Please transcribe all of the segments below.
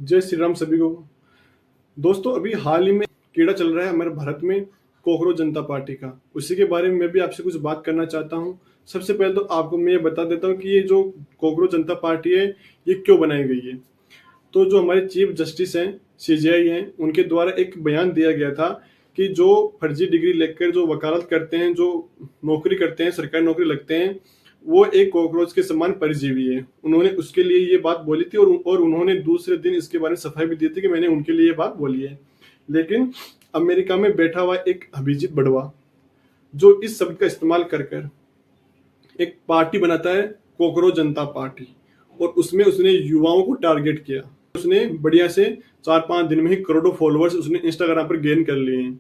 जय श्री राम सभी को। दोस्तों, अभी हाल ही में कीड़ा चल रहा है हमारे भारत में, कोकरोच जनता पार्टी का। उसी के बारे में मैं भी आपसे कुछ बात करना चाहता हूं। सबसे पहले तो आपको मैं ये बता देता हूं कि ये जो कोकरोच जनता पार्टी है, ये क्यों बनाई गई है। तो जो हमारे चीफ जस्टिस हैं, सीजेआई हैं, उनके द्वारा एक बयान दिया गया था कि जो फर्जी डिग्री लेकर जो वकालत करते हैं, जो नौकरी करते हैं, सरकारी नौकरी लगते हैं, वो एक कॉकरोच के समान परजीवी है। उन्होंने उसके लिए ये बात बोली थी और उन्होंने दूसरे दिन इसके बारे में सफाई भी दी थी कि मैंने उनके लिए ये बात बोली है। लेकिन अमेरिका में बैठा हुआ एक अभिजीत बड़वा, जो इस शब्द का इस्तेमाल कर कर एक पार्टी बनाता है, कोकरोच जनता पार्टी, और उसमें उसने युवाओं को टारगेट किया। उसने बढ़िया से 4-5 दिन में ही करोड़ों फॉलोअर्स उसने इंस्टाग्राम पर गेन कर लिए हैं।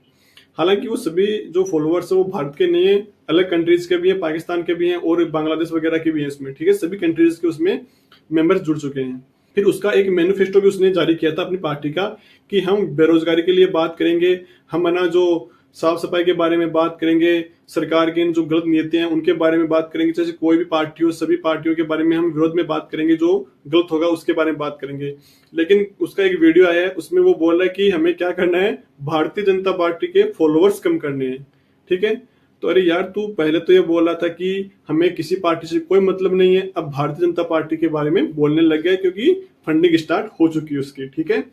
हालांकि वो सभी जो फॉलोअर्स है वो भारत के नहीं है, अलग कंट्रीज के भी हैं, पाकिस्तान के भी हैं और बांग्लादेश वगैरह के भी हैं इसमें। ठीक है, सभी कंट्रीज के उसमें मेंबर्स जुड़ चुके हैं। फिर उसका एक मैनिफेस्टो भी उसने जारी किया था अपनी पार्टी का कि हम बेरोजगारी के लिए बात करेंगे, हम ना जो साफ सफाई के बारे में बात करेंगे, सरकार की जो गलत नीतियां हैं उनके बारे में बात करेंगे। जैसे कोई भी पार्टी हो, सभी पार्टियों के बारे में हम विरोध में बात करेंगे, जो गलत होगा उसके बारे में बात करेंगे। लेकिन उसका एक वीडियो आया है, उसमें वो बोल रहा है कि हमें क्या करना है, भारतीय जनता पार्टी के फॉलोअर्स कम करने हैं। ठीक है, तो अरे यार, तू पहले तो ये बोल रहा था कि हमें किसी पार्टी से कोई मतलब नहीं है, अब भारतीय जनता पार्टी के बारे में बोलने लग गया क्योंकि फंडिंग स्टार्ट हो चुकी है उसकी। ठीक है,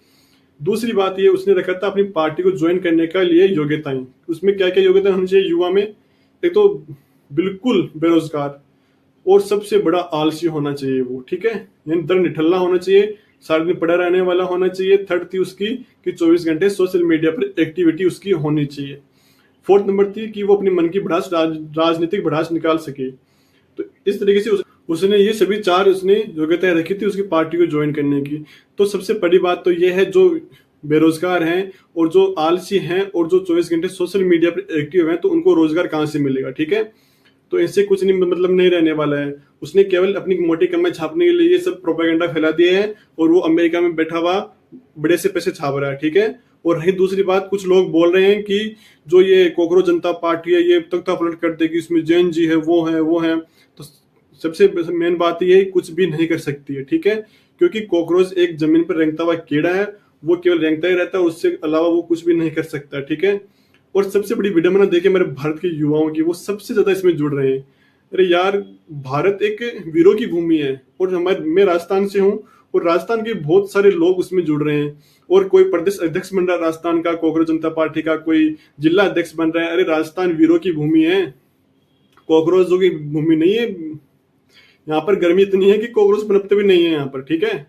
दूसरी बात ये उसने रखा था अपनी पार्टी को ज्वाइन करने का लिए योग्यताएं। उसमें क्या क्या योग्यता होनी चाहिए युवा में? एक तो बिल्कुल बेरोजगार, और सबसे बड़ा आलसी होना चाहिए वो। ठीक है, यानी दर निठल्ला होना चाहिए, सारा दिन पड़ा रहने वाला होना चाहिए। थर्ड थी उसकी कि 24 घंटे सोशल मीडिया पर एक्टिविटी उसकी होनी चाहिए। फोर्थ नंबर थी कि वो अपनी मन की भड़ास, राजनीतिक भड़ास निकाल सके। तो इस तरीके से उसने ये सभी 4 उसने योग्यताएं रखी थी उसकी पार्टी को ज्वाइन करने की। तो सबसे बड़ी बात तो ये है, जो बेरोजगार हैं और जो आलसी हैं और जो 24 घंटे सोशल मीडिया पर एक्टिव हैं, तो उनको रोजगार कहाँ से मिलेगा। ठीक है, तो इससे कुछ नहीं मतलब नहीं रहने वाला है। उसने केवल अपनी मोटी कमाई छापने के लिए ये सब प्रोपेगेंडा फैला दिए हैं और वो अमेरिका में बैठा हुआ बड़े से पैसे छाप रहा है। ठीक है, और रही दूसरी बात, कुछ लोग बोल रहे हैं कि जो ये कोकरोच जनता पार्टी है ये तख्ता पलट कर देगी, इसमें जैन जी है, वो है। तो सबसे मेन बात ये है, कुछ भी नहीं कर सकती है। ठीक है, क्योंकि कॉकरोच एक जमीन पर रेंगता हुआ कीड़ा है, वो केवल रेंगता ही रहता है, उससे अलावा वो कुछ भी नहीं कर सकता। ठीक है, और सबसे बड़ी विडंबना देखिए मेरे भारत के युवाओं की, वो सबसे ज्यादा इसमें जुड़ रहे हैं। अरे यार, भारत एक वीरों की भूमि है और मैं राजस्थान से हूँ और राजस्थान के बहुत सारे लोग उसमें जुड़ रहे हैं। और कोई प्रदेश अध्यक्ष बन रहा है राजस्थान का, कोकरोच जनता पार्टी का, कोई जिला अध्यक्ष बन रहा है। अरे राजस्थान वीरों की भूमि है, कॉकरोचों की भूमि नहीं है। यहाँ पर गर्मी इतनी है कि कॉकरोच पनपते भी नहीं है यहाँ पर। ठीक है,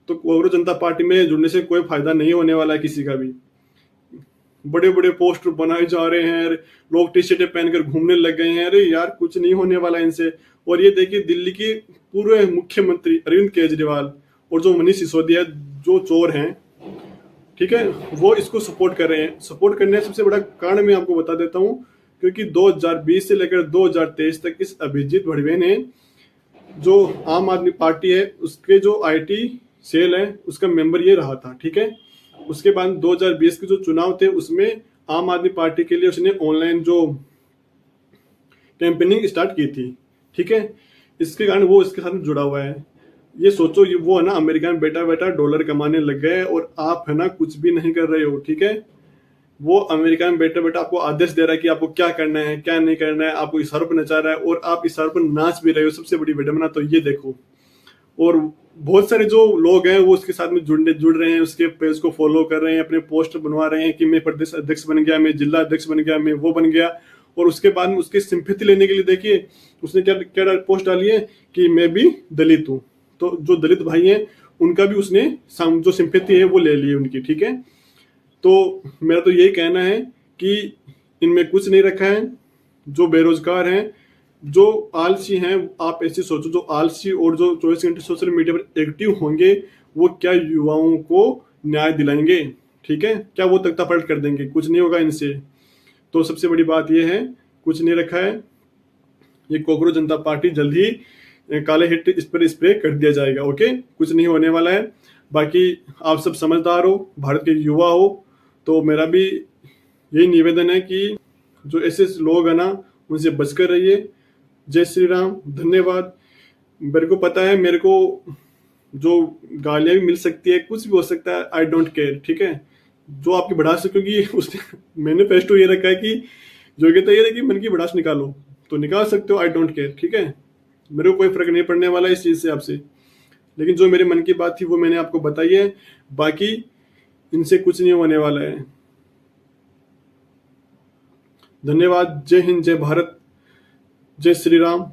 तो कोकरोच जनता पार्टी में जुड़ने से कोई फायदा नहीं होने वाला है किसी का भी। बड़े बड़े पोस्टर बनाए जा रहे हैं, लोग टी शर्टें पहनकर घूमने लग गए हैं। अरे यार, कुछ नहीं होने वाला इनसे। और ये देखिए, दिल्ली के पूर्व मुख्यमंत्री अरविंद केजरीवाल और जो मनीष सिसोदिया, जो चोर हैं, ठीक है, वो इसको सपोर्ट कर रहे हैं। सपोर्ट करने का सबसे बड़ा कारण मैं आपको बता देता हूँ, क्योंकि 2020 से लेकर 2023 तक इस अभिजीत बड़वे ने, जो आम आदमी पार्टी है उसके जो आईटी सेल है उसका मेंबर ये रहा था। ठीक है, उसके बाद 2020 के जो चुनाव थे उसमें आम आदमी पार्टी के लिए उसने ऑनलाइन जो कैंपेनिंग स्टार्ट की थी। ठीक है, इसके कारण वो इसके साथ जुड़ा हुआ है। ये सोचो, ये वो है ना, अमेरिका में बैठा बैठा डॉलर कमाने लग गए और आप है ना कुछ भी नहीं कर रहे हो। ठीक है, वो अमेरिका में बैठा बैठा आपको आदेश दे रहा है कि आपको क्या करना है क्या नहीं करना है, आपको इशारों पर नचा रहा है और आप इशारों पर नाच भी रहे हो। सबसे बड़ी विडंबना तो ये देखो। और बहुत सारे जो लोग हैं वो उसके साथ में जुड़ रहे हैं, उसके पेज को फॉलो कर रहे हैं, अपने पोस्ट बनवा रहे हैं कि मैं प्रदेश अध्यक्ष बन गया, मैं जिला अध्यक्ष बन गया, मैं वो बन गया। और उसके बाद में उसकी सिंपैथी लेने के लिए देखिए उसने क्या क्या पोस्ट डाली है कि मैं भी दलित हूँ। तो जो दलित भाई हैं उनका भी उसने जो सिंपैथी है वो ले ली उनकी। ठीक है, तो मेरा तो यही कहना है कि इनमें कुछ नहीं रखा है। जो बेरोजगार हैं, जो आलसी हैं, आप ऐसे सोचो, जो आलसी और जो 24 घंटे सोशल मीडिया पर एक्टिव होंगे, वो क्या युवाओं को न्याय दिलाएंगे? ठीक है, क्या वो तख्ता पलट कर देंगे? कुछ नहीं होगा इनसे। तो सबसे बड़ी बात यह है, कुछ नहीं रखा है। ये कोकरोच जनता पार्टी जल्द ही काले हिट इस पर स्प्रे कर दिया जाएगा। ओके, कुछ नहीं होने वाला है। बाकी आप सब समझदार हो, भारत के युवा हो, तो मेरा भी यही निवेदन है कि जो ऐसे लोग हैं ना, उनसे बचकर रहिए। जय श्री राम, धन्यवाद। मेरे को पता है, मेरे को जो गालियां भी मिल सकती है, कुछ भी हो सकता है, आई डोंट केयर, ठीक है। जो आपकी भड़ास है, क्योंकि उसने मैनिफेस्टो ये रखा है कि योग्यता ये है कि मन की भड़ास निकालो, तो निकाल सकते हो, आई डोंट केयर, ठीक है। मेरे को कोई फर्क नहीं पड़ने वाला इस चीज से आपसे, लेकिन जो मेरे मन की बात थी वो मैंने आपको बताई है। बाकी इनसे कुछ नहीं होने वाला है। धन्यवाद। जय हिंद, जय भारत, जय श्री राम।